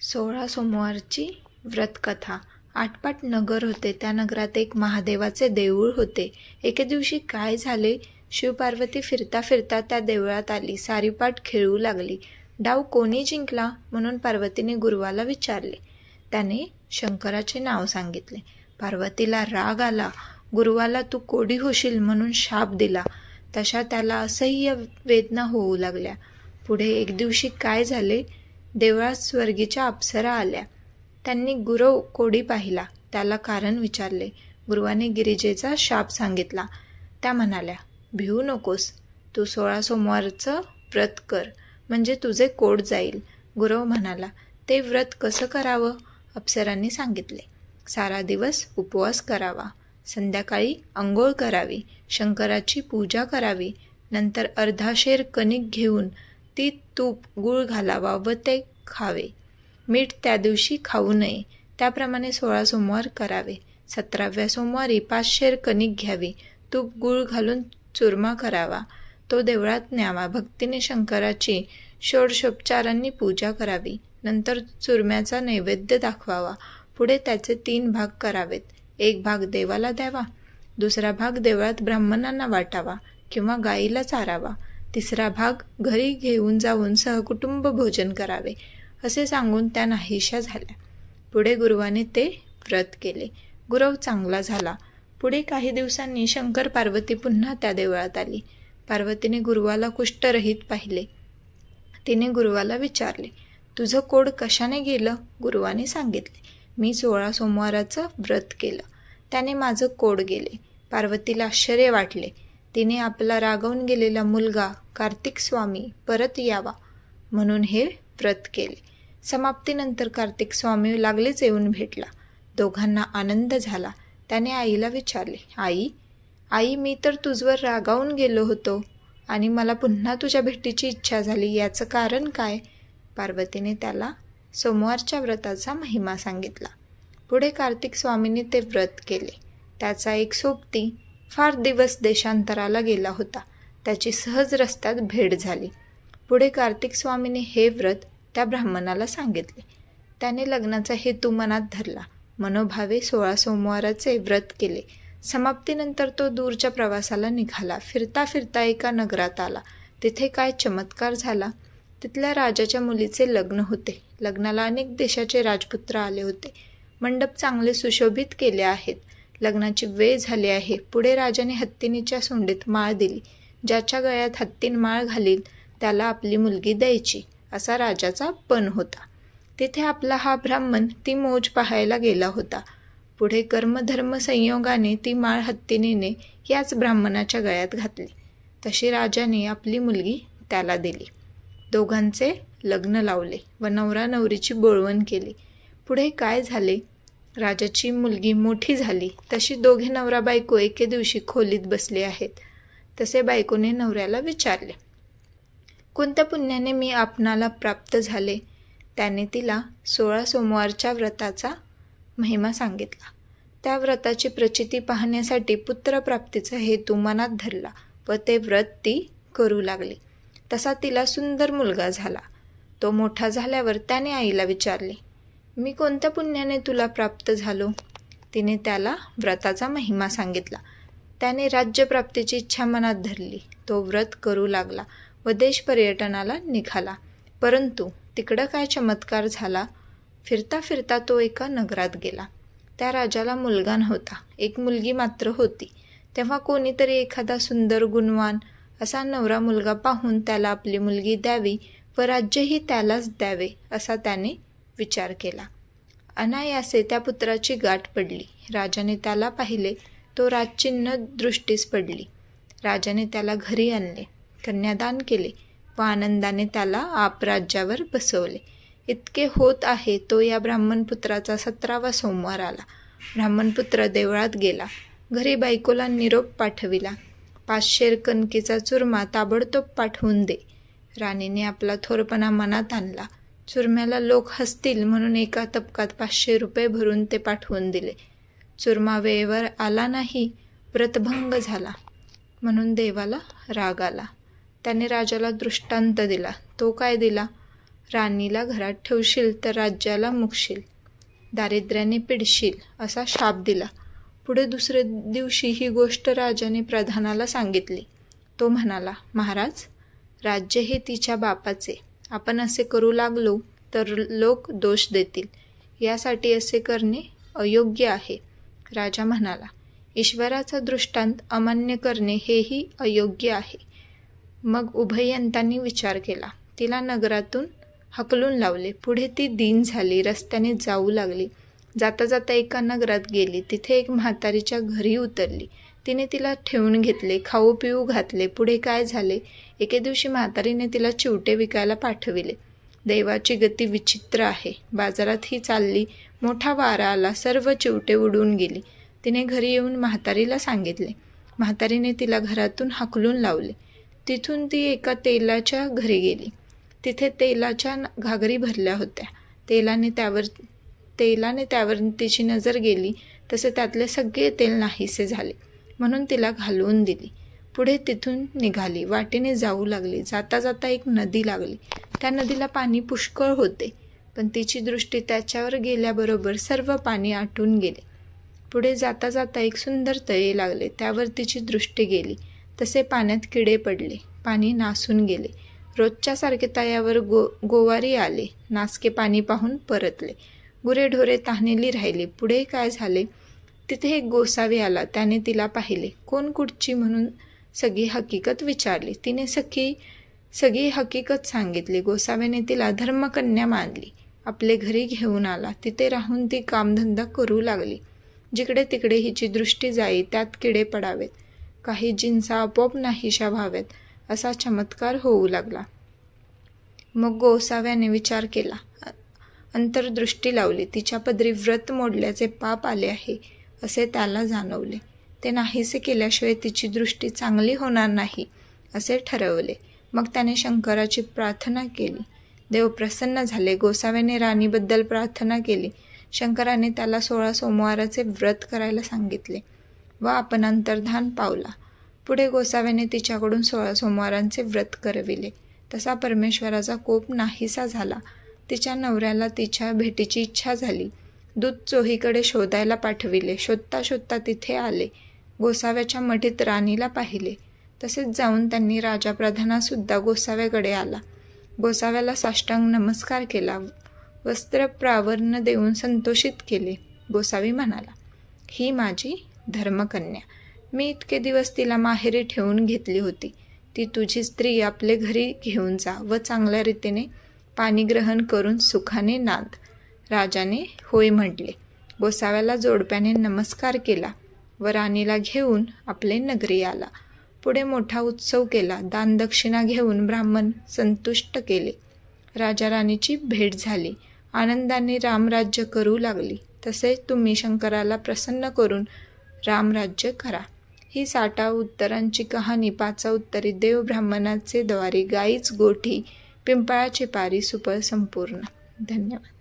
16 सोमवारची व्रतकथा। आटपाट नगर होते. त्या नगरात एक महादेवाचे देऊळ होते. एके दिवशी काय झाले, शिवपार्वती फिरता फिरता त्या देवळात आली. सारीपाट खेळू लागली. डाव कोणी जिंकला म्हणून पार्वतीने गुरुवाला विचारले. त्याने शंकराचे नाव सांगितले. पार्वतीला राग आला. गुरुवाला तू कोडी होशील म्हणून शाप दिला. तशा त्याला असह्य वेदना होऊ लागल्या. पुढे एक दिवशी काय झाले, देवळात स्वर्गीच्या अप्सरा आल्या. त्यांनी गुरव कोडी पाहिला. त्याला कारण विचारले. गुरुवाने गिरिजेचा शाप सांगितला. त्या म्हणाल्या, भिवू नकोस, तू 16 सोमवारचं व्रत कर, म्हणजे तुझे कोड जाईल. गुरव म्हणाला, ते व्रत कसं करावं? अप्सरांनी सांगितले. सारा दिवस उपवास करावा, संध्याकाळी अंघोळ करावी, शंकराची पूजा करावी, नंतर अर्धा शेर कणिक घेऊन ती तूप गूळ घालावा व ते खावे. मीठ त्या दिवशी खाऊ नये. त्याप्रमाणे 16 सोमवार करावे. 17व्या सोमवारी 5 शेर कणिक घ्यावी, तूप गूळ घालून चुरमा करावा, तो देवळात न्यावा. भक्तीने शंकराची षोडशोपचारांनी पूजा करावी. नंतर चुरम्याचा नैवेद्य दाखवावा. पुढे त्याचे 3 भाग करावेत. एक भाग देवाला द्यावा, दुसरा भाग देवळात ब्राह्मणांना वाटावा किंवा गाईला चारावा, तिसरा भाग घरी घेऊन जाऊन सहकुटुंब भोजन करावे, असे सांगून त्या नाहीशा झाल्या. पुढे गुरुवाने ते व्रत केले. गुरव चांगला झाला. पुढे काही दिवसांनी शंकर पार्वती पुन्हा त्या देवळात आली. पार्वतीने गुरुवाला कुष्ठरहित पाहिले. तिने गुरुवाला विचारले, तुझं कोड कशाने गेलं? गुरुवाने सांगितले, मी 16 सोमवाराचं व्रत केलं, त्याने माझं कोड गेले. पार्वतीला आश्चर्य वाटले. तिने आपला रागावून गेलेला मुलगा कार्तिक स्वामी परत यावा म्हणून हे व्रत केले. समाप्तीनंतर कार्तिक स्वामी लागलीच येऊन भेटला. दोघांना आनंद झाला. त्याने आईला विचारले, आई, मी तर तुझवर रागावून गेलो होतो आणि मला पुन्हा तुझ्या भेटीची इच्छा झाली, याचं कारण काय? पार्वतीने त्याला सोमवारच्या व्रताचा महिमा सांगितला. पुढे कार्तिक स्वामींनी ते व्रत केले. त्याचा एक सोबती फार दिवस देशांतराला गेला होता. त्याची सहज रस्त्यात भेट झाली. पुढे कार्तिक स्वामींनी हे व्रत त्या ब्राह्मणाला सांगितले. त्याने लग्नाचा हेतू मनात धरला. मनोभावे 16 सोमवाराचे व्रत केले. समाप्तीनंतर तो दूरच्या प्रवासाला निघाला. फिरता फिरता एका नगरात आला. तिथे काय चमत्कार झाला. तिथल्या राजाच्या मुलीचे लग्न होते. लग्नाला अनेक देशाचे राजपुत्र आले होते. मंडप चांगले सुशोभित केले आहेत. लग्नाची वेळ झाली आहे. पुढे राजाने हत्तीनीच्या सोंडीत माळ दिली. ज्याच्या गळ्यात हत्तीन माळ घालील त्याला आपली मुलगी द्यायची, असा राजाचा पण होता. तिथे आपला हा ब्राह्मण ती मौज पाहायला गेला होता. पुढे कर्मधर्म संयोगाने ती माळ हत्तीनीने याच ब्राह्मणाच्या गळ्यात घातली. तशी राजाने आपली मुलगी त्याला दिली. दोघांचे लग्न लावले व नवरा नवरीची बोळवण केली. पुढे काय झाले, राजाची मुलगी मोठी झाली. तशी दोघे नवरा बायको एके दिवशी खोलीत बसले आहेत. तसे बायकोने नवऱ्याला विचारले, कोणत्या पुण्याने मी आपणाला प्राप्त झाले? त्याने तिला 16 सोमवारच्या व्रताचा महिमा सांगितला. त्या व्रताची प्रचिती पाहण्यासाठी पुत्रप्राप्तीचा हेतू मनात धरला व ते व्रत ती करू लागली. तसा तिला सुंदर मुलगा झाला. तो मोठा झाल्यावर त्याने आईला विचारले, मी कोणत्या पुण्याने तुला प्राप्त झालो? तिने त्याला व्रताचा महिमा सांगितला. त्याने राज्यप्राप्तीची इच्छा मनात धरली. तो व्रत करू लागला व देश पर्यटनाला निघाला. परंतु तिकडं काय चमत्कार झाला. फिरता फिरता तो एका नगरात गेला. त्या राजाला मुलगा नव्हता, एक मुलगी मात्र होती. तेव्हा कोणीतरी एखादा सुंदर गुणवान असा नवरा मुलगा पाहून त्याला आपली मुलगी द्यावी व राज्यही त्यालाच द्यावे असा त्याने विचार केला. अनायासे त्या पुत्राची गाठ पडली. राजाने त्याला पाहिले. तो राजचिन्ह दृष्टीस पडली. राजाने त्याला घरी आणले, कन्यादान केले व आनंदाने त्याला आप राज्यावर बसवले. इतके होत आहे तो या ब्राह्मणपुत्राचा 17वा सोमवार आला. ब्राह्मणपुत्र देवळात गेला. घरी बायकोला निरोप पाठविला. 5 शेर कणकीचा चुरमा ताबडतोब पाठवून दे. राणीने आपला थोरपणा मनात आणला. चुरम्याला लोक हसतील म्हणून एका तपकात 500 रुपये भरून ते पाठवून दिले. चुरमा वेळेवर आला नाही, व्रतभंग झाला म्हणून देवाला राग आला. त्याने राजाला दृष्टांत दिला. तो काय दिला? राणीला घरात ठेवशील तर राज्याला मुकशील, दारिद्र्याने पिडशील असा शाप दिला. पुढे दुसऱ्या दिवशी ही गोष्ट राजाने प्रधानाला सांगितली. तो म्हणाला, महाराज, राज्य हे तिच्या बापाचे. आपण असे करू लागलो तर लोक दोष देतील. यासाठी असे करणे अयोग्य आहे. राजा म्हणाला, ईश्वराचा दृष्टांत अमान्य करणे हेही अयोग्य आहे. मग उभयंतांनी विचार केला. तिला नगरातून हकलून लावले. पुढे ती दीन झाली, रस्त्याने जाऊ लागली. जाता जाता एका नगरात गेली. तिथे एक म्हातारीच्या घरी उतरली. तिने तिला ठेवून घेतले, खाऊ पिऊ घातले. पुढे काय झाले, एके दिवशी म्हातारीने तिला चिवटे विकायला पाठविले. दैवाची गती विचित्र आहे. बाजारात ही चालली, मोठा वारा आला, सर्व चिवटे उडून गेली. तिने घरी येऊन म्हातारीला सांगितले. म्हातारीने तिला घरातून हाकलून लावले. तिथून ती एका तेलाच्या घरी गेली. तिथे तेलाच्या घागरी भरल्या होत्या. तेलाने त्यावर तिची नजर गेली तसे त्यातले सगळे तेल नाहीसे झाले, म्हणून तिला घालवून दिली. पुढे तिथून निघाली, वाटेने जाऊ लागली. जाता जाता एक नदी लागली. त्या नदीला पाणी पुष्कळ होते, पण तिची दृष्टी त्याच्यावर गेल्याबरोबर सर्व पाणी आटून गेले. पुढे जाता जाता एक सुंदर तळे लागले. त्यावर तिची दृष्टी गेली तसे पाण्यात किडे पडले, पाणी नासून गेले. रोजच्यासारखे तळ्यावर गोवारी आले, नासके पाणी पाहून परतले. गुरेढोरे तहानेली राहिली. पुढे काय झाले, तिथे एक गोसावी आला. त्याने तिला पाहिले. कोण कुठची म्हणून सगळी हकीकत विचारली. तिने सगळी हकीकत सांगितली. गोसाव्याने तिला धर्मकन्या मानली, आपले घरी घेऊन आला. तिथे राहून ती कामधंदा करू लागली. जिकडे तिकडे हिची दृष्टी जाई त्यात किडे पडावेत, काही जिन्सा आपोआप नाहीशा व्हाव्यात, असा चमत्कार होऊ लागला. मग गोसाव्याने विचार केला, अंतर्दृष्टी लावली. तिच्या पदरी व्रत मोडल्याचे पाप आले आहे असे त्याला जाणवले. ते नाहीसे केल्याशिवाय तिची दृष्टी चांगली होणार नाही असे ठरवले. मग त्याने शंकराची प्रार्थना केली. देव प्रसन्न झाले. गोसाव्याने राणीबद्दल प्रार्थना केली. शंकराने त्याला 16 सोमवाराचे व्रत करायला सांगितले व आपण अंतर्धान पावला. पुढे गोसाव्याने तिच्याकडून 16 सोमवारांचे व्रत करविले. तसा परमेश्वराचा कोप नाहीसा झाला. तिच्या नवऱ्याला तिच्या भेटीची इच्छा झाली. दूत चोहीकडे शोधायला पाठविले. शोधता शोधता तिथे आले. गोसाव्याच्या मठीत राणीला पाहिले. तसेच जाऊन त्यांनी राजा प्रधानसुद्धा गोसाव्याकडे आला. गोसाव्याला साष्टांग नमस्कार केला. वस्त्र प्रावरण देऊन संतोषित केले. गोसावी म्हणाला, ही माझी धर्मकन्या. मी इतके दिवस तिला माहेरी ठेवून घेतली होती. ती तुझी स्त्री आपले घरी घेऊन जा व चांगल्या रीतीने पाणी ग्रहण करून सुखाने नांद. राजाने होय म्हटले. गोसाव्याला जोडप्याने नमस्कार केला व राणीला घेऊन आपले नगरी आला. पुढे मोठा उत्सव केला. दानदक्षिणा घेऊन ब्राह्मण संतुष्ट केले. राजा राणीची भेट झाली. आनंदाने रामराज्य करू लागली. तसे तुम्ही शंकराला प्रसन्न करून रामराज्य करा. ही 60 उत्तरांची कहाणी 5 उत्तरी देव ब्राह्मणाचे द्वारी गाईच गोठी पिंपळाचे पारी सुपर संपूर्ण. धन्यवाद.